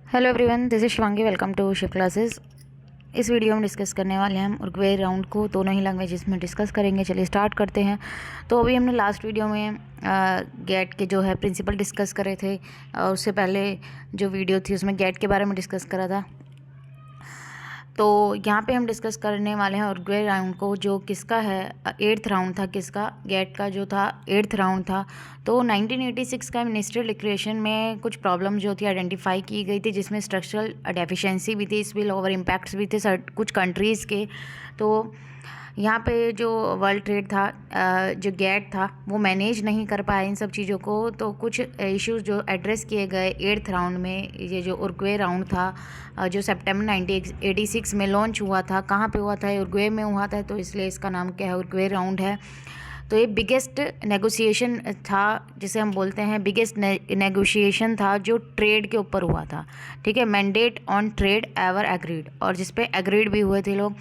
Hello everyone, this is Shivangi. Welcome to Shiv classes. इस video में discuss करने वाले हैं हम उरुग्वे राउंड को दोनों ही लैंग्वेजेस में डिस्कस करेंगे। चलिए स्टार्ट करते हैं। तो अभी हमने लास्ट वीडियो में गेट के जो है प्रिंसिपल डिस्कस करे थे और उससे पहले जो वीडियो थी उसमें गेट के बारे में डिस्कस करा था। तो यहाँ पे हम डिस्कस करने वाले हैं उरुग्वे राउंड को, जो किसका है 8th राउंड था, किसका गेट का जो था 8th राउंड था। तो 1986 का मिनिस्ट्रियल डिक्लेरेशन में कुछ प्रॉब्लम जो थी आइडेंटिफाई की गई थी, जिसमें स्ट्रक्चरल डेफिशिएंसी भी थी, स्पिल ओवर इम्पैक्ट्स भी थे कुछ कंट्रीज़ के। तो यहाँ पे जो वर्ल्ड ट्रेड था, जो गेट था, वो मैनेज नहीं कर पाया इन सब चीज़ों को। तो कुछ इश्यूज जो एड्रेस किए गए 8th राउंड में, ये जो उरुग्वे राउंड था जो सितंबर 1986 में लॉन्च हुआ था। कहाँ पे हुआ था? उरुग्वे में हुआ था, तो इसलिए इसका नाम क्या है, उरुग्वे राउंड है। तो ये बिगेस्ट नेगोशिएशन था, जिसे हम बोलते हैं बिगेस्ट नेगोशिएशन था, जो ट्रेड के ऊपर हुआ था। ठीक है, mandate on trade ever agreed, और जिस पे एग्रीड भी हुए थे लोग।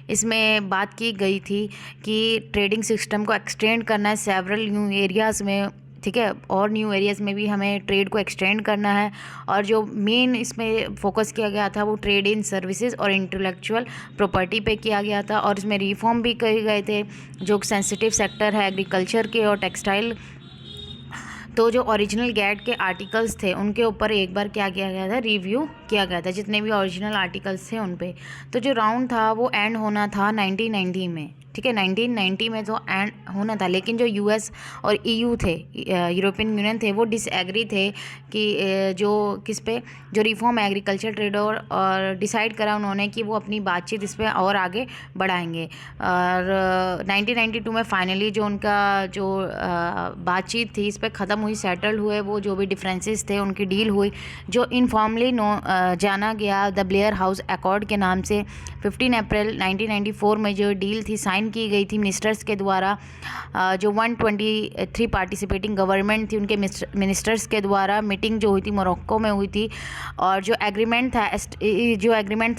इसमें बात की गई थी कि ट्रेडिंग सिस्टम को एक्सटेंड करना है सेवरल न्यू एरियाज़ में। ठीक है, और न्यू एरियाज़ में भी हमें ट्रेड को एक्सटेंड करना है। और जो मेन इसमें फोकस किया गया था वो ट्रेड इन सर्विसेज और इंटेलेक्चुअल प्रॉपर्टी पे किया गया था। और इसमें रिफॉर्म भी किए गए थे, जो सेंसिटिव सेक्टर है एग्रीकल्चर के और टेक्सटाइल। तो जो ओरिजिनल गेट के आर्टिकल्स थे उनके ऊपर एक बार क्या किया गया था, रिव्यू किया गया था, जितने भी ओरिजिनल आर्टिकल्स थे उन पे। तो जो राउंड था वो एंड होना था 1990 में। ठीक है, 1990 में तो एंड होना था, लेकिन जो यूएस और ईयू थे, यूरोपियन यूनियन थे, वो डिसएग्री थे कि जो किस पे, जो रिफॉर्म एग्रीकल्चर ट्रेड और डिसाइड करा उन्होंने कि वो अपनी बातचीत इस पर और आगे बढ़ाएंगे। और 1992 में फाइनली जो उनका जो बातचीत थी इस पर ख़त्म हुई, सेटल्ड हुए वो जो भी डिफरेंसेस थे, उनकी डील हुई, जो इनफॉर्मली जाना गया द ब्लेयर हाउस अकॉर्ड के नाम से। 15 अप्रैल 1994 में जो डील थी साइन की गई थी मिनिस्टर्स के द्वारा। जो 123 पार्टिसिपेटिंग गवर्नमेंट थी उनके मिनिस्टर्स के द्वारा मीटिंग जो हुई थी मोरक्को में हुई थी। और जो एग्रीमेंट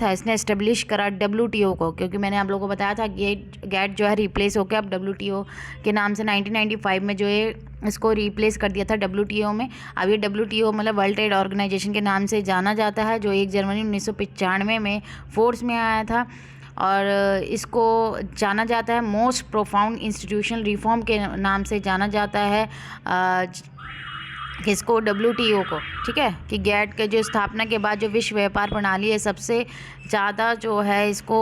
था इसने इस्टेब्लिश करा WTO को, क्योंकि मैंने आप लोगों को बताया था गेट जो है रिप्लेस होकर अब WTO के नाम से 1995 में जो है इसको रिप्लेस कर दिया था WTO में। अब ये WTO मतलब वर्ल्ड ट्रेड ऑर्गेनाइजेशन के नाम से जाना जाता है, जो 1 जनवरी 1995 में फोर्स में आया था। और इसको जाना जाता है मोस्ट प्रोफाउंड इंस्टीट्यूशनल रिफॉर्म के नाम से जाना जाता है, किसको, WTO को। ठीक है, कि गेट के जो स्थापना के बाद जो विश्व व्यापार प्रणाली है, सबसे ज़्यादा जो है इसको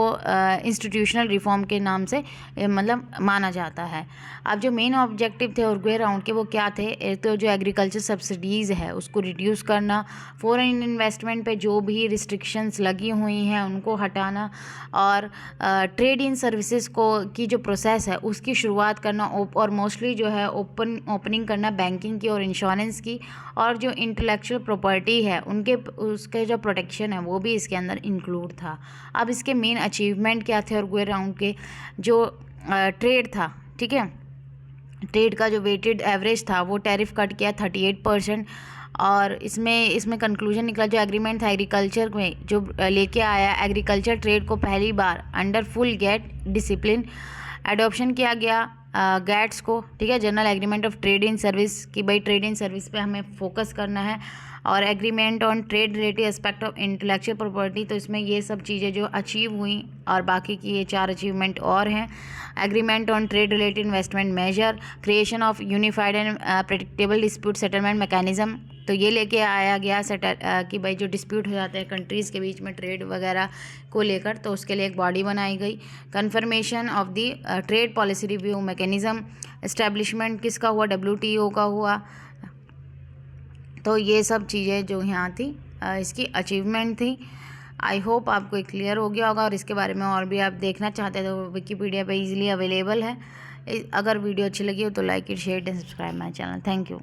इंस्टीट्यूशनल रिफॉर्म के नाम से मतलब माना जाता है। अब जो मेन ऑब्जेक्टिव थे उरुग्वे राउंड के वो क्या थे? एक तो जो एग्रीकल्चर सब्सिडीज़ है उसको रिड्यूस करना, फॉरेन इन्वेस्टमेंट पे जो भी रिस्ट्रिक्शंस लगी हुई हैं उनको हटाना, और ट्रेड इन सर्विसेज को की जो प्रोसेस है उसकी शुरुआत करना, और मोस्टली जो है ओपनिंग करना बैंकिंग की और इंश्योरेंस की। और जो इंटेलेक्चुअल प्रॉपर्टी है उसके जो प्रोटेक्शन है वो भी इसके अंदर इंक्लूड था। अब इसके मेन अचीवमेंट क्या थे उरुग्वे राउंड के? जो ट्रेड था, ठीक है, ट्रेड का जो वेटेड एवरेज था वो टैरिफ कट किया 38%। और इसमें कंक्लूजन निकला, जो एग्रीमेंट था एग्रीकल्चर में जो लेके आया, एग्रीकल्चर ट्रेड को पहली बार under full GATT discipline adoption किया गया गेट्स को। ठीक है, general agreement of trade in service, कि भाई ट्रेड इन सर्विस पे हमें फोकस करना है। और agreement on trade related aspect of intellectual property, तो इसमें ये सब चीज़ें जो अचीव हुई, और बाकी की ये 4 अचीवमेंट और हैं। Agreement on trade related investment major, creation of unified and predictable dispute settlement mechanism, तो ये लेके आया गया कि भाई जो डिस्प्यूट हो जाते हैं कंट्रीज़ के बीच में ट्रेड वगैरह को लेकर, तो उसके लिए एक बॉडी बनाई गई। Confirmation of the trade policy review mechanism, establishment किसका हुआ, WTO का हुआ। तो ये सब चीज़ें जो यहाँ थी इसकी अचीवमेंट थी। आई होप आपको क्लियर हो गया होगा। और इसके बारे में और भी आप देखना चाहते हैं तो विकिपीडिया पे इजीली अवेलेबल है। अगर वीडियो अच्छी लगी हो तो like it, share and subscribe my channel. Thank you.